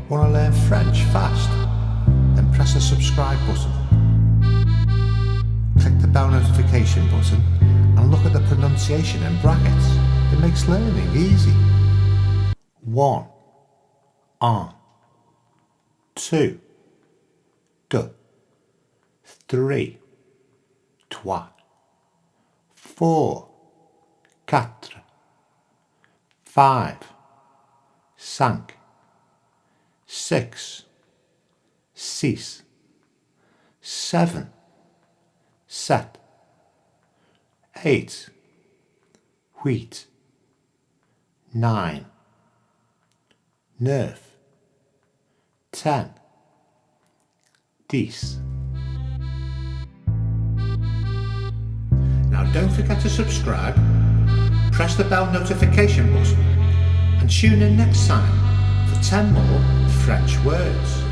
Want to learn French fast? Then press the subscribe button. Click the bell notification button and look at the pronunciation in brackets. It makes learning easy. 1. Un. 2. Deux. 3. Trois. 4. Quatre. 5. Cinq. 6. Six. 7. Sept. 8. Huit. 9. Neuf. 10. Dix. Now don't forget to subscribe, press the bell notification button and tune in next time for 10 more French words.